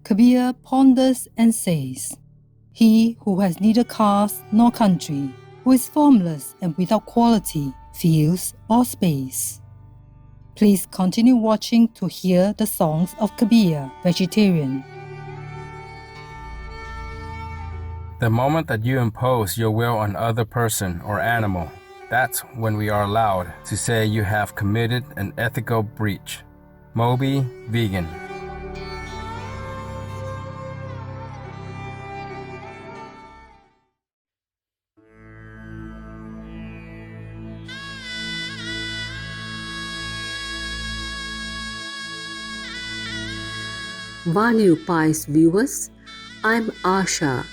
Kabir ponders and says, "He who has neither caste nor country, who is formless and without quality, feels or space." Please continue watching to hear the songs of Kabir, vegetarian. The moment that you impose your will on other person or animal, that's when we are allowed to say you have committed an ethical breach. Moby, vegan. Value Pies viewers, I'm Asha.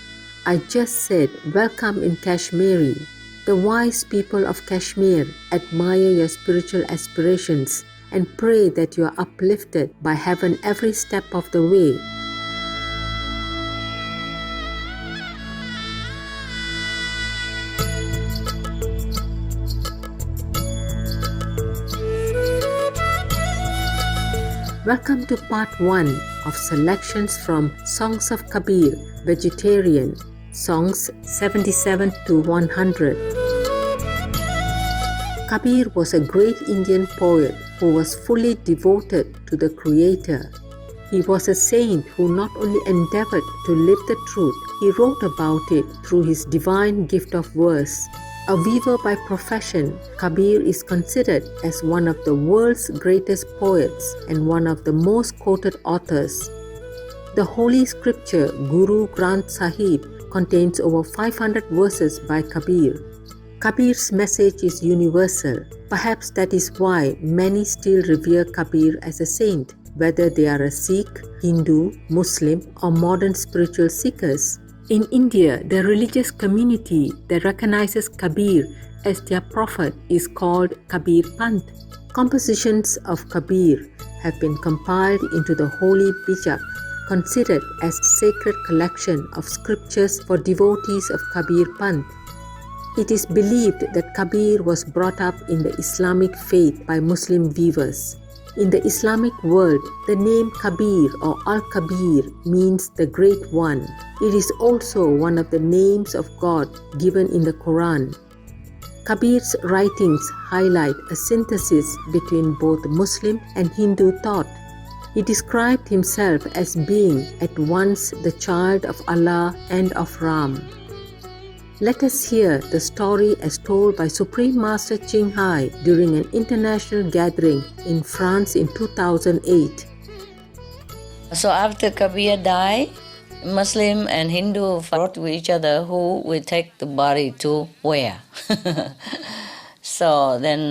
I just said welcome in Kashmiri. The wise people of Kashmir admire your spiritual aspirations and pray that you are uplifted by heaven every step of the way. Welcome to part 1 of selections from Songs of Kabir, Vegetarian, Songs 77 to 100. Kabir was a great Indian poet who was fully devoted to the Creator. He was a saint who not only endeavored to live the truth, he wrote about it through his divine gift of verse. A weaver by profession, Kabir is considered as one of the world's greatest poets and one of the most quoted authors. The Holy Scripture, Guru Granth Sahib, contains over 500 verses by Kabir. Kabir's message is universal. Perhaps that is why many still revere Kabir as a saint, whether they are a Sikh, Hindu, Muslim, or modern spiritual seekers. In India, the religious community that recognizes Kabir as their prophet is called Kabir Panth. Compositions of Kabir have been compiled into the Holy Bijak, considered as sacred collection of scriptures for devotees of Kabir Panth. It is believed that Kabir was brought up in the Islamic faith by Muslim weavers. In the Islamic world, the name Kabir or Al-Kabir means the Great One. It is also one of the names of God given in the Quran. Kabir's writings highlight a synthesis between both Muslim and Hindu thought. He described himself as being at once the child of Allah and of Ram. Let us hear the story as told by Supreme Master Ching Hai during an international gathering in France in 2008. So after Kabir died, Muslim and Hindu fought with each other who will take the body to where. So then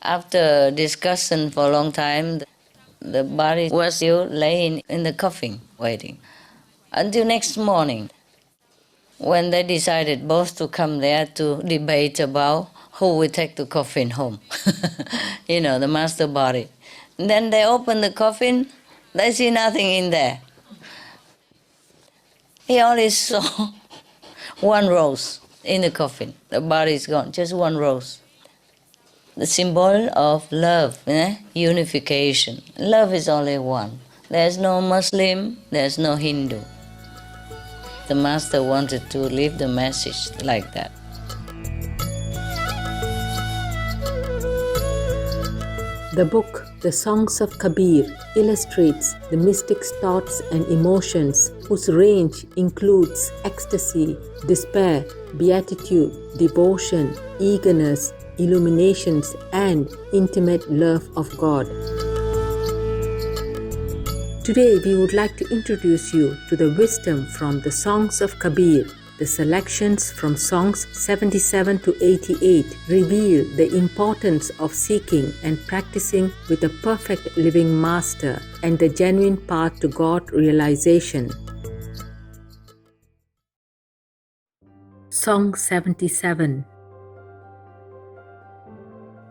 after discussion for a long time, the body was still laying in the coffin waiting until next morning, when they decided both to come there to debate about who will take the coffin home. The master body. And then they open the coffin, they see nothing in there. He only saw one rose in the coffin. The body is gone, just one rose. The symbol of love, unification. Love is only one. There's no Muslim, there's no Hindu. The master wanted to leave the message like that. The book, The Songs of Kabir, illustrates the mystic's thoughts and emotions, whose range includes ecstasy, despair, beatitude, devotion, eagerness, illuminations, and intimate love of God. Today, we would like to introduce you to the wisdom from the Songs of Kabir. The selections from Songs 77 to 88 reveal the importance of seeking and practicing with a perfect living master and the genuine path to God realization. Song 77.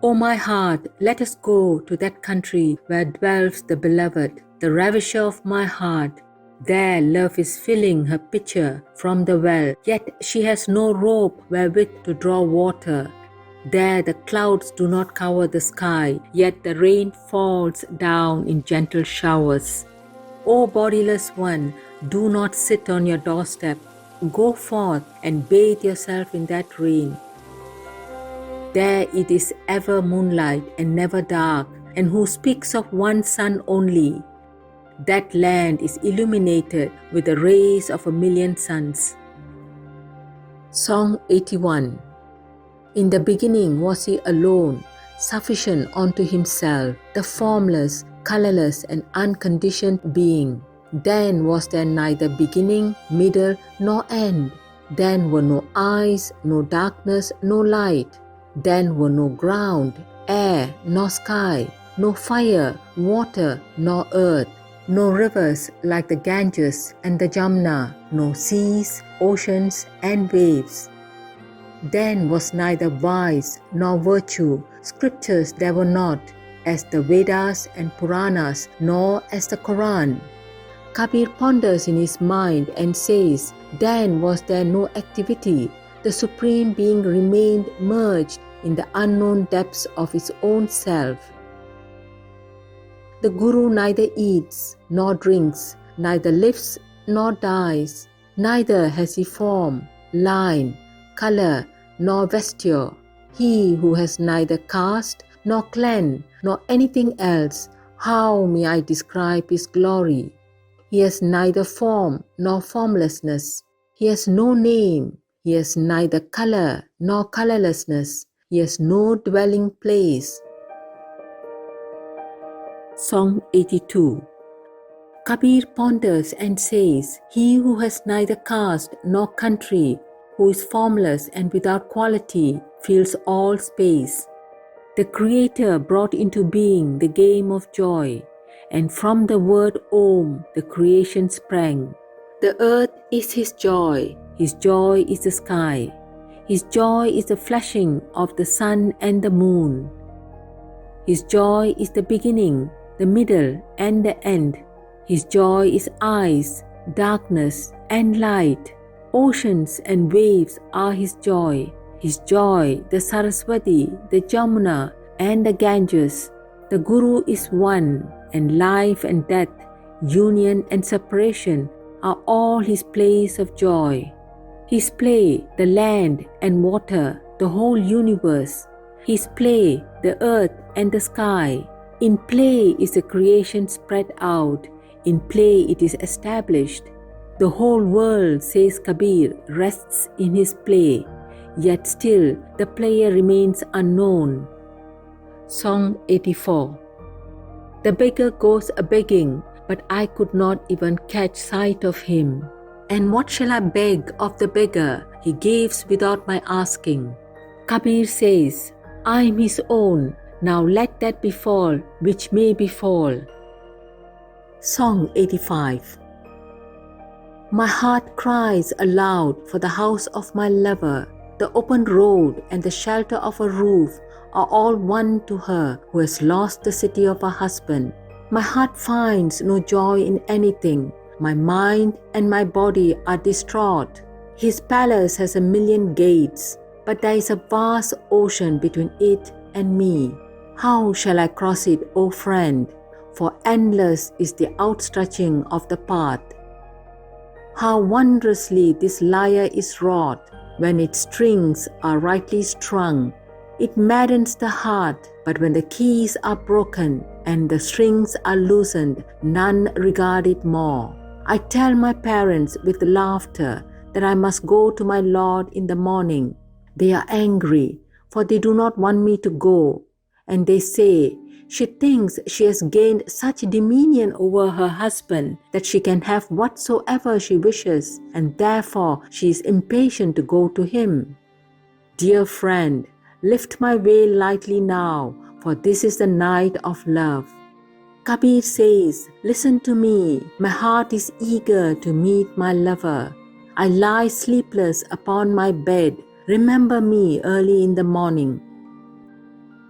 O my heart, let us go to that country where dwells the beloved, the ravisher of my heart. There love is filling her pitcher from the well, yet she has no rope wherewith to draw water. There the clouds do not cover the sky, yet the rain falls down in gentle showers. O bodiless one, do not sit on your doorstep. Go forth and bathe yourself in that rain. There it is ever moonlight and never dark, and who speaks of one sun only. That land is illuminated with the rays of 1,000,000 suns. Song 81. In the beginning was he alone, sufficient unto himself, the formless, colorless, and unconditioned being. Then was there neither beginning, middle, nor end. Then were no eyes, no darkness, no light. Then were no ground, air, nor sky, no fire, water, nor earth, no rivers like the Ganges and the Jamna, no seas, oceans, and waves. Then was neither vice nor virtue, scriptures there were not, as the Vedas and Puranas, nor as the Quran. Kabir ponders in his mind and says, then was there no activity. The Supreme Being remained merged in the unknown depths of his own self. The Guru neither eats nor drinks, neither lives nor dies, neither has he form, line, color, nor vesture. He who has neither caste nor clan nor anything else, how may I describe his glory? He has neither form nor formlessness. He has no name. He has neither color nor colorlessness. He has no dwelling place. Song 82. Kabir ponders and says, he who has neither caste nor country, who is formless and without quality, fills all space. The Creator brought into being the game of joy, and from the word Om the creation sprang. The earth is his joy is the sky. His joy is the flashing of the sun and the moon. His joy is the beginning, the middle, and the end. His joy is eyes, darkness, and light. Oceans and waves are his joy. His joy, the Saraswati, the Jamuna, and the Ganges. The Guru is one, and life and death, union and separation are all his plays of joy. His play, the land and water, the whole universe. His play, the earth and the sky. In play is the creation spread out. In play it is established. The whole world, says Kabir, rests in his play. Yet still the player remains unknown. Song 84. The beggar goes a-begging, but I could not even catch sight of him. And what shall I beg of the beggar? He gives without my asking. Kabir says, I am his own, now let that befall which may befall. Song 85. My heart cries aloud for the house of my lover. The open road and the shelter of a roof are all one to her who has lost the city of her husband. My heart finds no joy in anything. My mind and my body are distraught. His palace has 1,000,000 gates, but there is a vast ocean between it and me. How shall I cross it, O friend? For endless is the outstretching of the path. How wondrously this lyre is wrought when its strings are rightly strung. It maddens the heart, but when the keys are broken and the strings are loosened, none regard it more. I tell my parents with laughter that I must go to my Lord in the morning. They are angry, for they do not want me to go. And they say, she thinks she has gained such dominion over her husband that she can have whatsoever she wishes, and therefore she is impatient to go to him. Dear friend, lift my veil lightly now, for this is the night of love. Kabir says, listen to me, my heart is eager to meet my lover. I lie sleepless upon my bed, remember me early in the morning.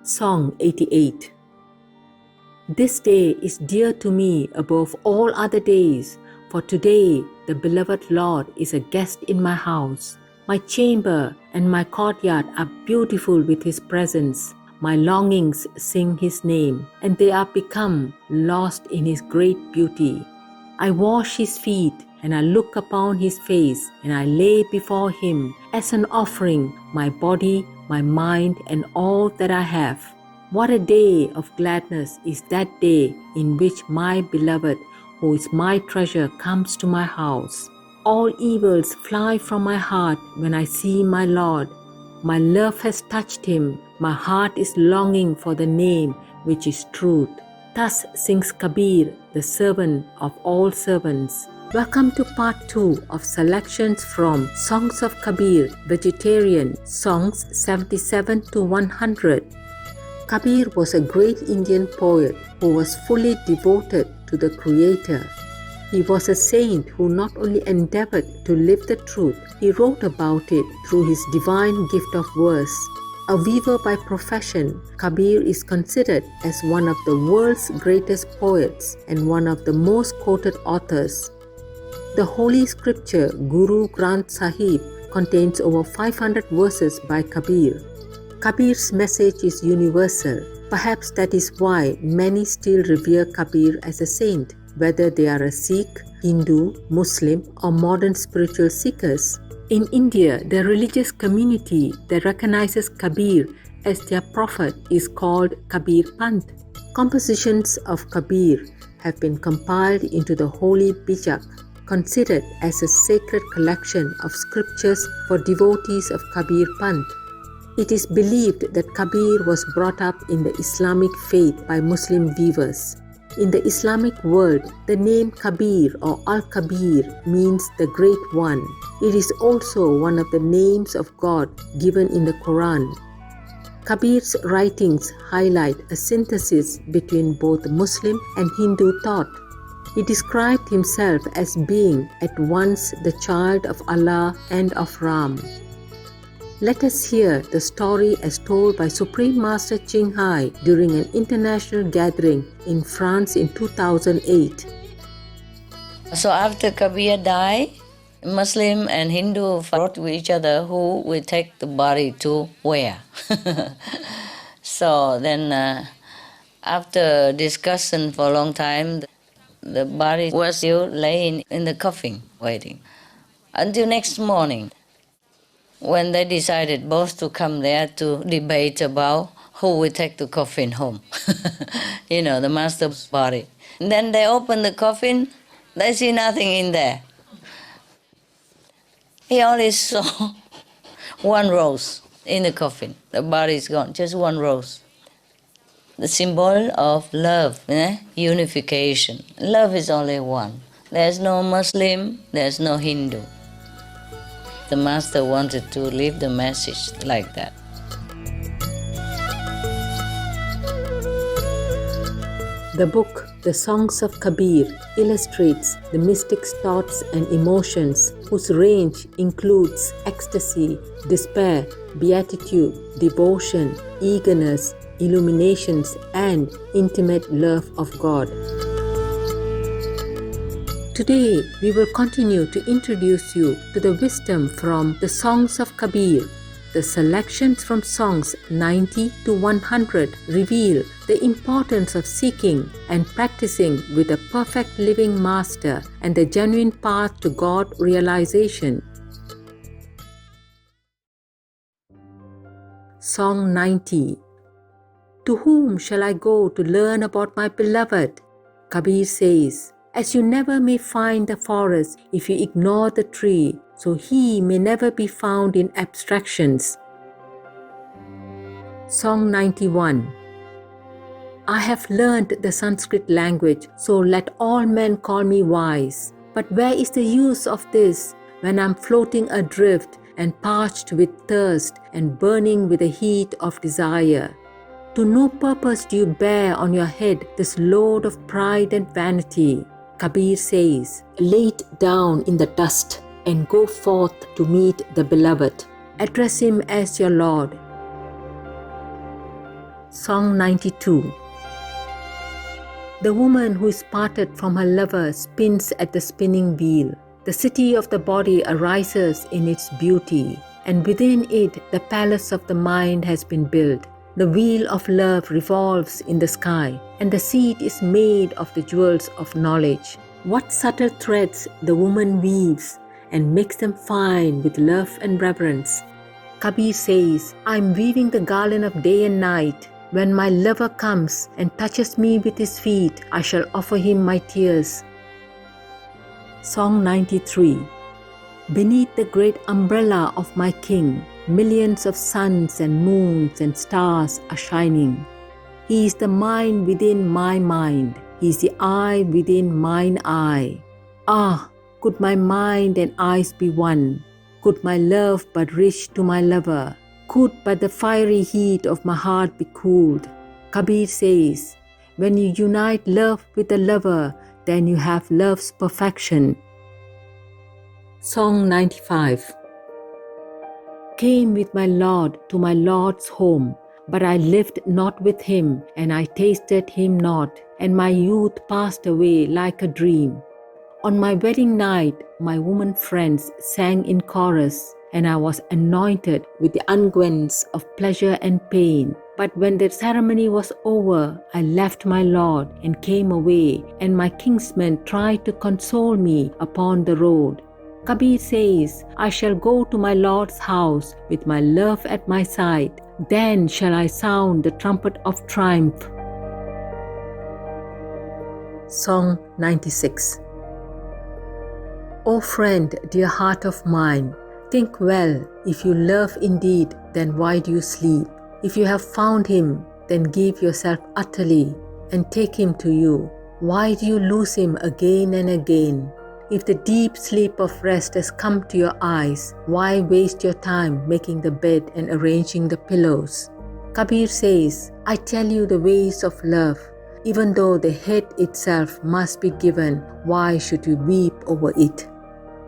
Song 88. This day is dear to me above all other days, for today the beloved Lord is a guest in my house. My chamber and my courtyard are beautiful with his presence. My longings sing his name, and they are become lost in his great beauty. I wash his feet, and I look upon his face, and I lay before him as an offering my body, my mind, and all that I have. What a day of gladness is that day in which my beloved, who is my treasure, comes to my house. All evils fly from my heart when I see my Lord. My love has touched him. My heart is longing for the name which is truth. Thus sings Kabir, the servant of all servants. Welcome to part 2 of selections from Songs of Kabir, Vegetarian, Songs 77 to 100. Kabir was a great Indian poet who was fully devoted to the Creator. He was a saint who not only endeavored to live the truth, he wrote about it through his divine gift of verse. A weaver by profession, Kabir is considered as one of the world's greatest poets and one of the most quoted authors. The Holy Scripture, Guru Granth Sahib, contains over 500 verses by Kabir. Kabir's message is universal. Perhaps that is why many still revere Kabir as a saint, whether they are a Sikh, Hindu, Muslim, or modern spiritual seekers. In India, the religious community that recognizes Kabir as their prophet is called Kabir Panth. Compositions of Kabir have been compiled into the Holy Bijak, considered as a sacred collection of scriptures for devotees of Kabir Panth. It is believed that Kabir was brought up in the Islamic faith by Muslim weavers. In the Islamic world, the name Kabir or Al-Kabir means the Great One. It is also one of the names of God given in the Quran. Kabir's writings highlight a synthesis between both Muslim and Hindu thought. He described himself as being at once the child of Allah and of Ram. Let us hear the story as told by Supreme Master Ching Hai during an international gathering in France in 2008. So after Kabir died, Muslim and Hindu fought with each other who will take the body to where. So then after discussion for a long time, the body was still laying in the coffin waiting until next morning, when they decided both to come there to debate about who will take the coffin home. The master's body. And then they open the coffin, they see nothing in there. He only saw one rose in the coffin. The body is gone, just one rose. The symbol of love, unification. Love is only one. There's no Muslim, there's no Hindu. The master wanted to leave the message like that. The book, The Songs of Kabir, illustrates the mystic's thoughts and emotions, whose range includes ecstasy, despair, beatitude, devotion, eagerness, illuminations, and intimate love of God. Today, we will continue to introduce you to the wisdom from the Songs of Kabir. The selections from Songs 90 to 100 reveal the importance of seeking and practicing with a perfect living master and the genuine path to God realization. Song 90. To whom shall I go to learn about my beloved? Kabir says, as you never may find the forest if you ignore the tree, so he may never be found in abstractions. Song 91. I have learned the Sanskrit language, so let all men call me wise. But where is the use of this when I am floating adrift and parched with thirst and burning with the heat of desire? To no purpose do you bear on your head this load of pride and vanity. Kabir says, lay it down in the dust and go forth to meet the beloved. Address him as your Lord. Song 92. The woman who is parted from her lover spins at the spinning wheel. The city of the body arises in its beauty, and within it the palace of the mind has been built. The wheel of love revolves in the sky, and the seed is made of the jewels of knowledge. What subtle threads the woman weaves and makes them fine with love and reverence. Kabir says, I am weaving the garland of day and night. When my lover comes and touches me with his feet, I shall offer him my tears. Song 93. Beneath the great umbrella of my king, millions of suns and moons and stars are shining. He is the mind within my mind. He is the eye within mine eye. Ah, could my mind and eyes be one? Could my love but reach to my lover? Could but the fiery heat of my heart be cooled? Kabir says, when you unite love with a lover, then you have love's perfection. Song 95. Came with my Lord to my Lord's home, but I lived not with him, and I tasted him not, and my youth passed away like a dream. On my wedding night, my woman friends sang in chorus, and I was anointed with the unguents of pleasure and pain. But when the ceremony was over, I left my Lord and came away, and my kinsmen tried to console me upon the road. Kabir says, I shall go to my Lord's house with my love at my side. Then shall I sound the trumpet of triumph. Song 96. O friend, dear heart of mine, think well. If you love indeed, then why do you sleep? If you have found him, then give yourself utterly and take him to you. Why do you lose him again and again? If the deep sleep of rest has come to your eyes, why waste your time making the bed and arranging the pillows? Kabir says, I tell you the ways of love. Even though the head itself must be given, why should you weep over it?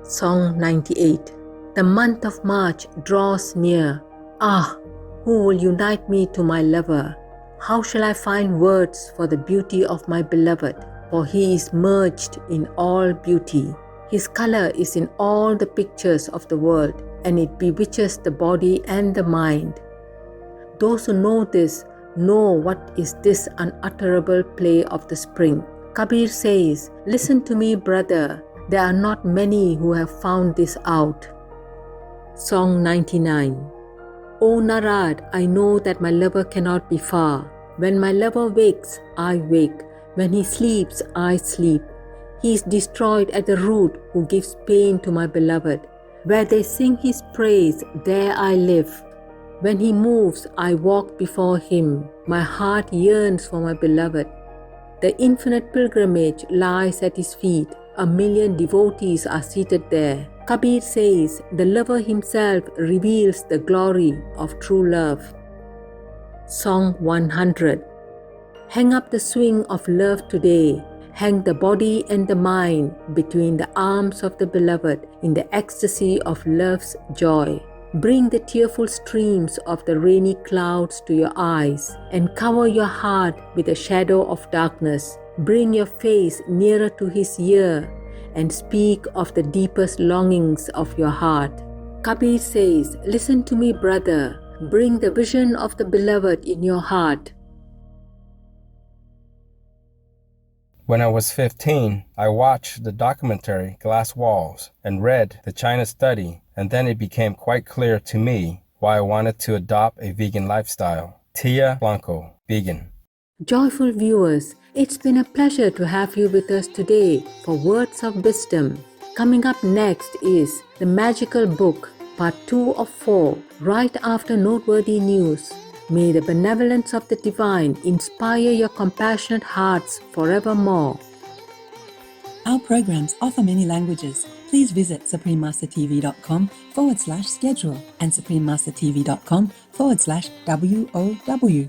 Song 98. The month of March draws near. Ah, who will unite me to my lover? How shall I find words for the beauty of my beloved? For he is merged in all beauty. His color is in all the pictures of the world, and it bewitches the body and the mind. Those who know this know what is this unutterable play of the spring. Kabir says, listen to me, brother. There are not many who have found this out. Song 99. O Narad, I know that my lover cannot be far. When my lover wakes, I wake. When he sleeps, I sleep. He is destroyed at the root who gives pain to my beloved. Where they sing his praise, there I live. When he moves, I walk before him. My heart yearns for my beloved. The infinite pilgrimage lies at his feet. 1,000,000 devotees are seated there. Kabir says, the lover himself reveals the glory of true love. Song 100. Hang up the swing of love today. Hang the body and the mind between the arms of the beloved in the ecstasy of love's joy. Bring the tearful streams of the rainy clouds to your eyes and cover your heart with a shadow of darkness. Bring your face nearer to his ear and speak of the deepest longings of your heart. Kabir says, listen to me, brother. Bring the vision of the beloved in your heart. When I was 15, I watched the documentary Glass Walls and read The China Study, and then it became quite clear to me why I wanted to adopt a vegan lifestyle. Tia Blanco, vegan. Joyful viewers, it's been a pleasure to have you with us today for Words of Wisdom. Coming up next is The Magical Book, Part 2 of 4, right after Noteworthy News. May the benevolence of the Divine inspire your compassionate hearts forevermore. Our programs offer many languages. Please visit suprememastertv.com/schedule and suprememastertv.com/WOW.